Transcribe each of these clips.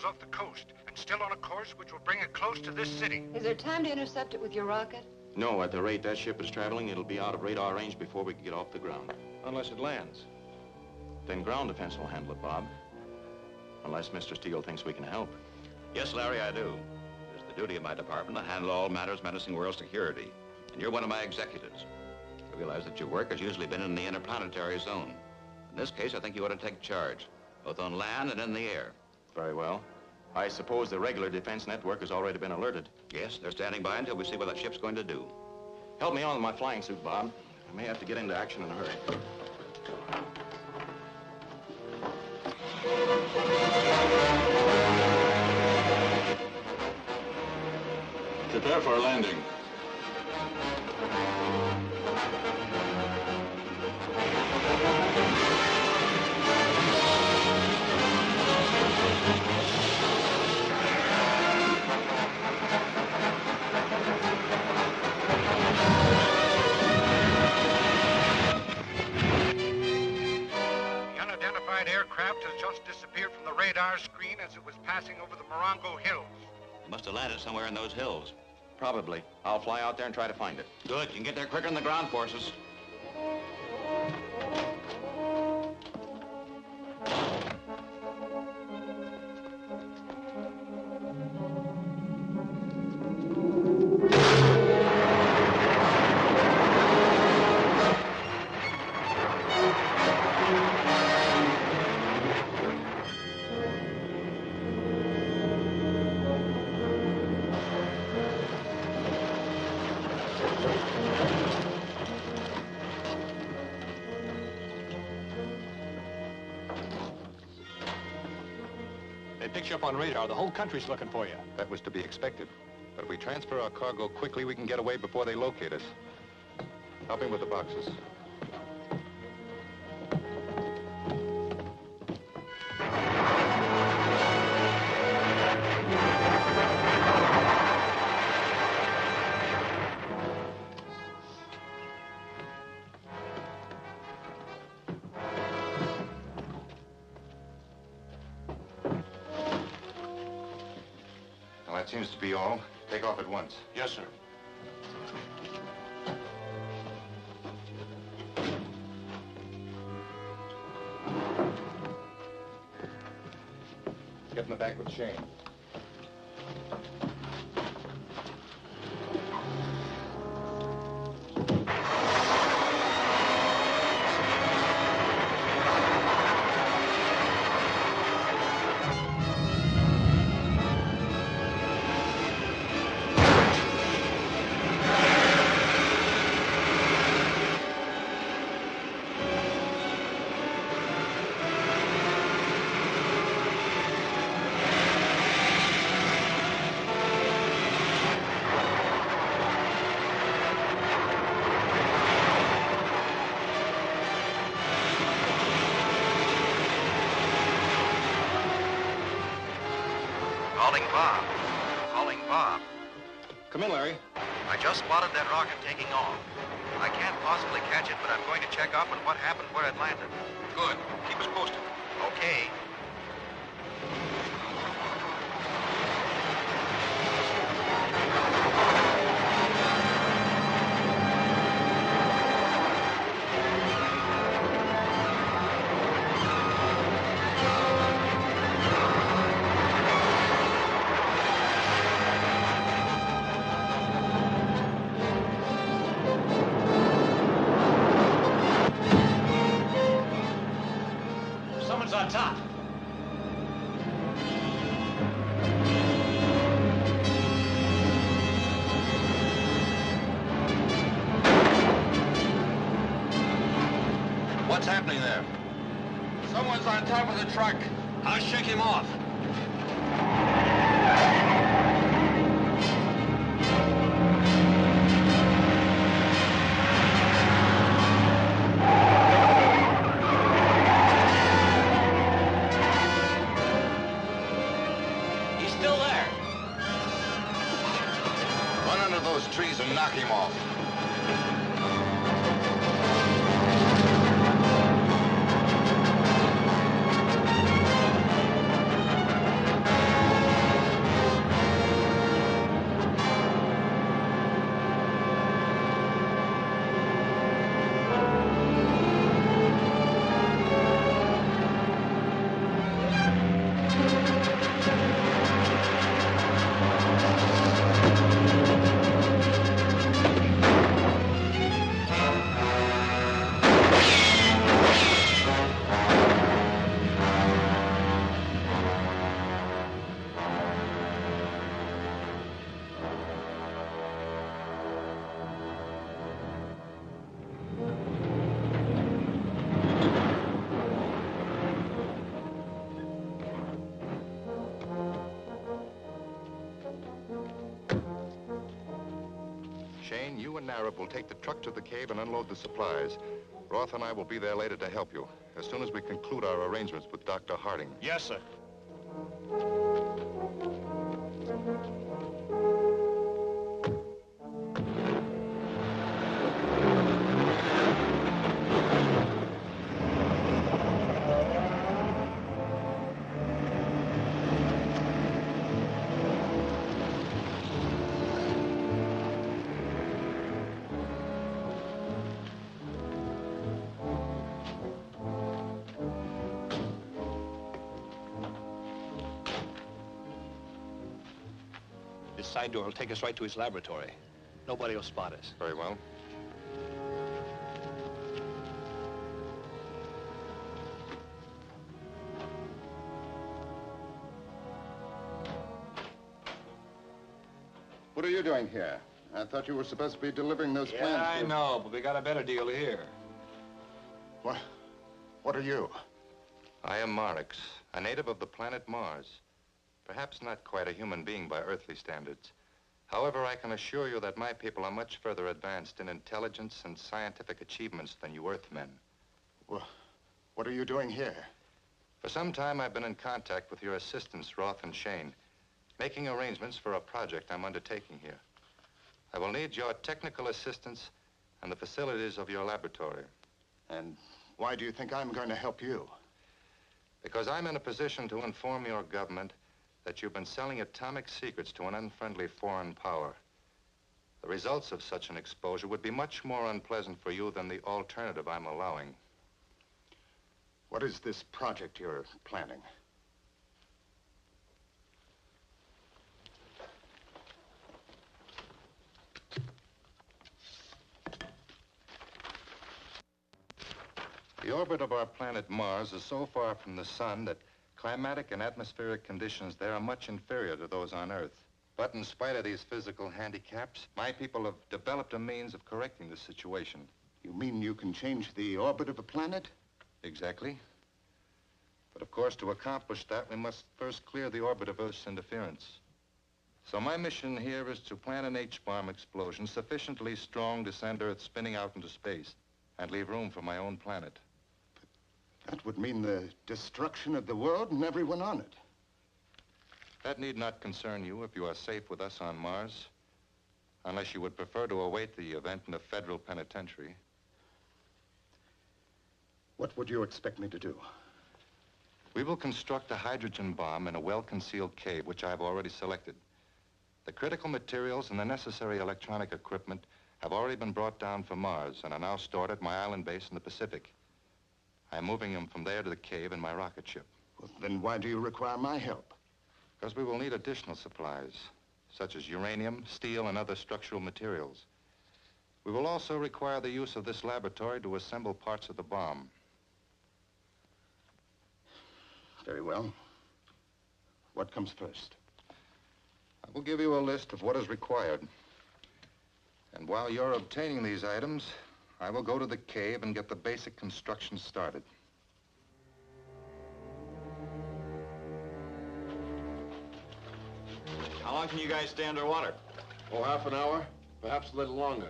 Off the coast and still on a course which will bring it close to this city. Is there time to intercept it with your rocket? No, at the rate that ship is traveling, it'll be out of radar range before we can get off the ground. Unless it lands. Then ground defense will handle it, Bob. Unless Mr. Steele thinks we can help. Yes, Larry, I do. It's the duty of my department to handle all matters menacing world security. And you're one of my executives. I realize that your work has usually been in the interplanetary zone. In this case, I think you ought to take charge, both on land and in the air. Very well. I suppose the regular defense network has already been alerted. Yes, they're standing by until we see what that ship's going to do. Help me on with my flying suit, Bob. I may have to get into action in a hurry. Prepare for a landing. Aircraft has just disappeared from the radar screen as it was passing over the Morongo Hills. It must have landed somewhere in those hills. Probably. I'll fly out there and try to find it. Good. You can get there quicker than the ground forces. Picked you up on radar. The whole country's looking for you. That was to be expected. But if we transfer our cargo quickly, we can get away before they locate us. Help him with the boxes. That seems to be all. Take off at once. Yes, sir. Get in the back with Shane. Calling Bob. Come in, Larry. I just spotted that rocket taking off. I can't possibly catch it, but I'm going to check up on what happened where it landed. Good. Keep us posted. Okay. What's happening there? Someone's on top of the truck. I'll shake him off. He's still there. Run under those trees and knock him off. Shane, you and Narab will take the truck to the cave and unload the supplies. Roth and I will be there later to help you, as soon as we conclude our arrangements with Dr. Harding. Yes, sir. This side door will take us right to his laboratory. Nobody will spot us. Very well. What are you doing here? I thought you were supposed to be delivering those plans. Yeah, I know, but we got a better deal here. What are you? I am Marix, a native of the planet Mars. Perhaps not quite a human being by earthly standards. However, I can assure you that my people are much further advanced in intelligence and scientific achievements than you Earthmen. Well, what are you doing here? For some time, I've been in contact with your assistants, Roth and Shane, making arrangements for a project I'm undertaking here. I will need your technical assistance and the facilities of your laboratory. And why do you think I'm going to help you? Because I'm in a position to inform your government that you've been selling atomic secrets to an unfriendly foreign power. The results of such an exposure would be much more unpleasant for you than the alternative I'm allowing. What is this project you're planning? The orbit of our planet Mars is so far from the sun that climatic and atmospheric conditions there are much inferior to those on Earth. But in spite of these physical handicaps, my people have developed a means of correcting the situation. You mean you can change the orbit of a planet? Exactly. But of course, to accomplish that, we must first clear the orbit of Earth's interference. So my mission here is to plan an H-bomb explosion sufficiently strong to send Earth spinning out into space and leave room for my own planet. That would mean the destruction of the world and everyone on it. That need not concern you if you are safe with us on Mars, unless you would prefer to await the event in a federal penitentiary. What would you expect me to do? We will construct a hydrogen bomb in a well-concealed cave, which I've already selected. The critical materials and the necessary electronic equipment have already been brought down from Mars and are now stored at my island base in the Pacific. I'm moving them from there to the cave in my rocket ship. Well, then why do you require my help? Because we will need additional supplies, such as uranium, steel, and other structural materials. We will also require the use of this laboratory to assemble parts of the bomb. Very well. What comes first? I will give you a list of what is required. And while you're obtaining these items, I will go to the cave and get the basic construction started. How long can you guys stay underwater? Oh, half an hour, perhaps a little longer.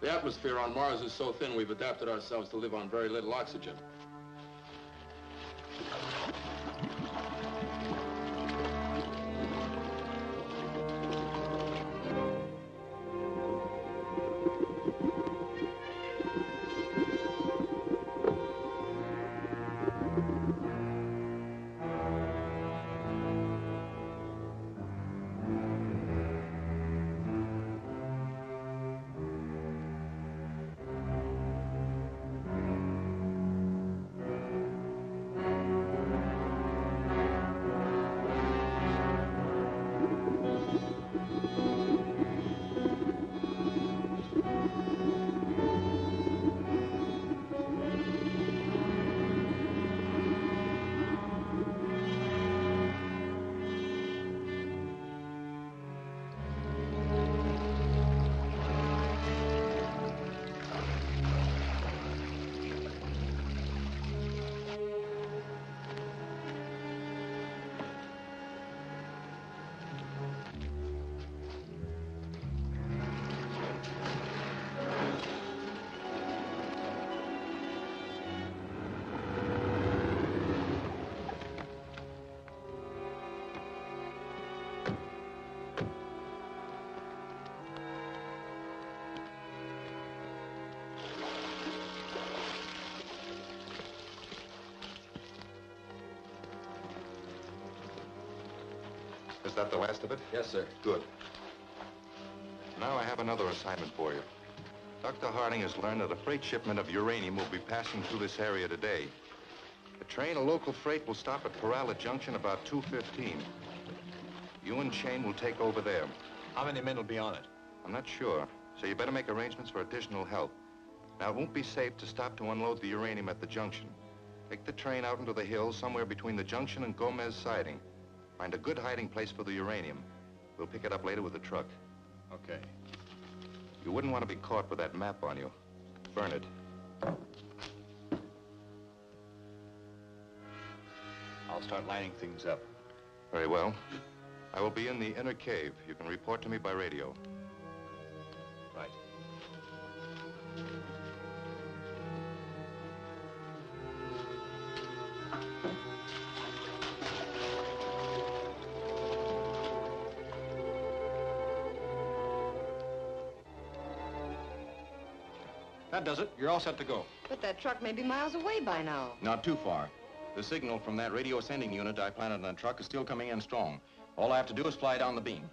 The atmosphere on Mars is so thin, we've adapted ourselves to live on very little oxygen. Is that the last of it? Yes, sir. Good. Now I have another assignment for you. Dr. Harding has learned that a freight shipment of uranium will be passing through this area today. The train of local freight will stop at Perala Junction about 2:15. You and Shane will take over there. How many men will be on it? I'm not sure, so you better make arrangements for additional help. Now, it won't be safe to stop to unload the uranium at the junction. Take the train out into the hills somewhere between the junction and Gomez Siding. Find a good hiding place for the uranium. We'll pick it up later with the truck. Okay. You wouldn't want to be caught with that map on you. Burn it. I'll start lining things up. Very well. I will be in the inner cave. You can report to me by radio. Right. That does it. You're all set to go. But that truck may be miles away by now. Not too far. The signal from that radio sending unit I planted on the truck is still coming in strong. All I have to do is fly down the beam.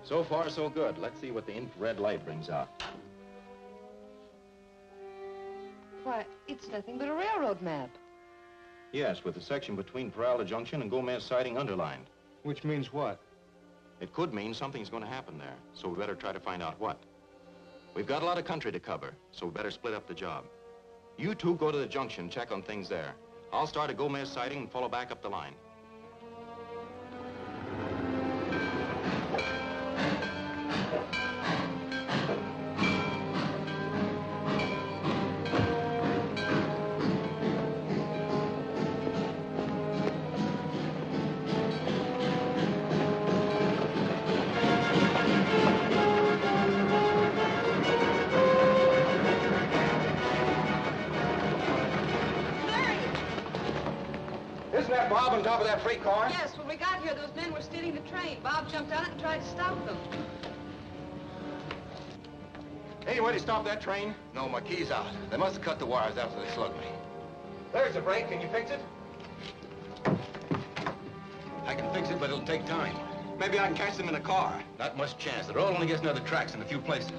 So far, so good. Let's see what the infrared light brings out. Why, it's nothing but a railroad map. Yes, with the section between Peralta Junction and Gomez Siding underlined. Which means what? It could mean something's going to happen there, so we better try to find out what. We've got a lot of country to cover, so we better split up the job. You two go to the junction, check on things there. I'll start at Gomez Siding and follow back up the line. on top of that freight car? Yes, when we got here, those men were stealing the train. Bob jumped on it and tried to stop them. Any way to stop that train? No, my key's out. They must have cut the wires after they slugged me. There's the brake. Can you fix it? I can fix it, but it'll take time. Maybe I can catch them in a car. Not much chance. The road only gets near the tracks in a few places.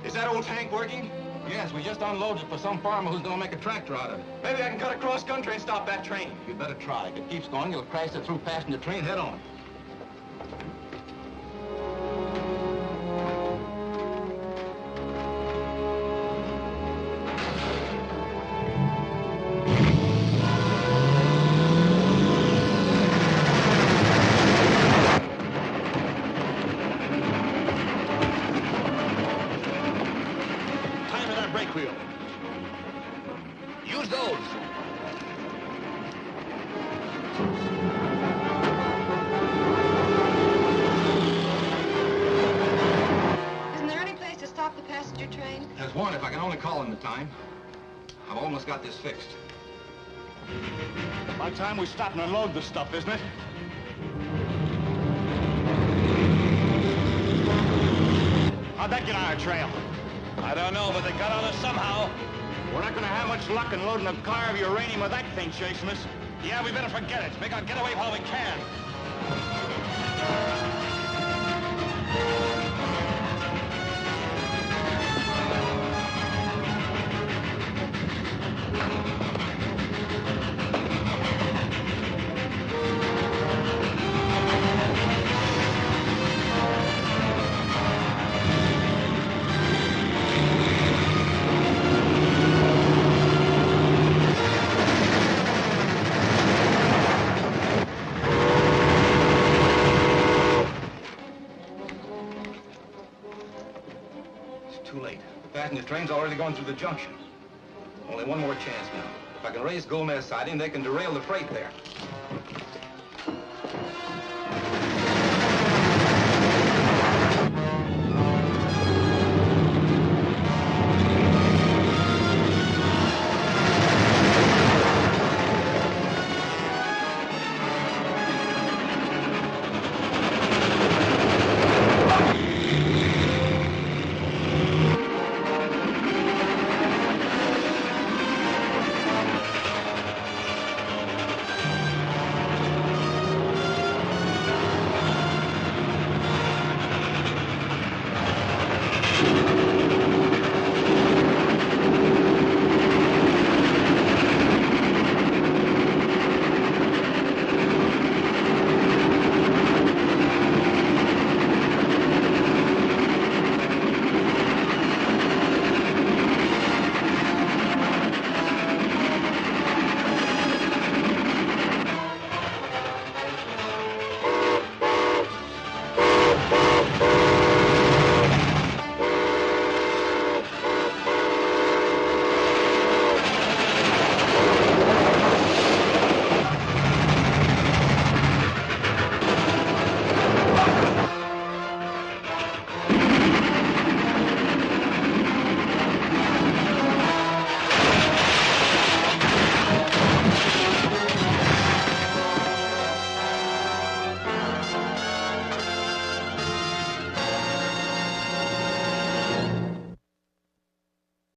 Is that old tank working? Yes, we just unloaded it for some farmer who's gonna make a tractor out of it. Maybe I can cut across country and stop that train. You'd better try. If it keeps going, you'll crash it through passenger train head on. Use those. Isn't there any place to stop the passenger train? There's one if I can only call in the time. I've almost got this fixed. About time we stop and unload the stuff, isn't it? How'd that get on our trail? I don't know, but they got on us somehow. We're not going to have much luck in loading a car of uranium with that thing chasing us. Yeah, we better forget it. Make our getaway while we can. Too late. The passenger train's already gone through the junction. Only one more chance now. If I can raise Gomez's siding, they can derail the freight there.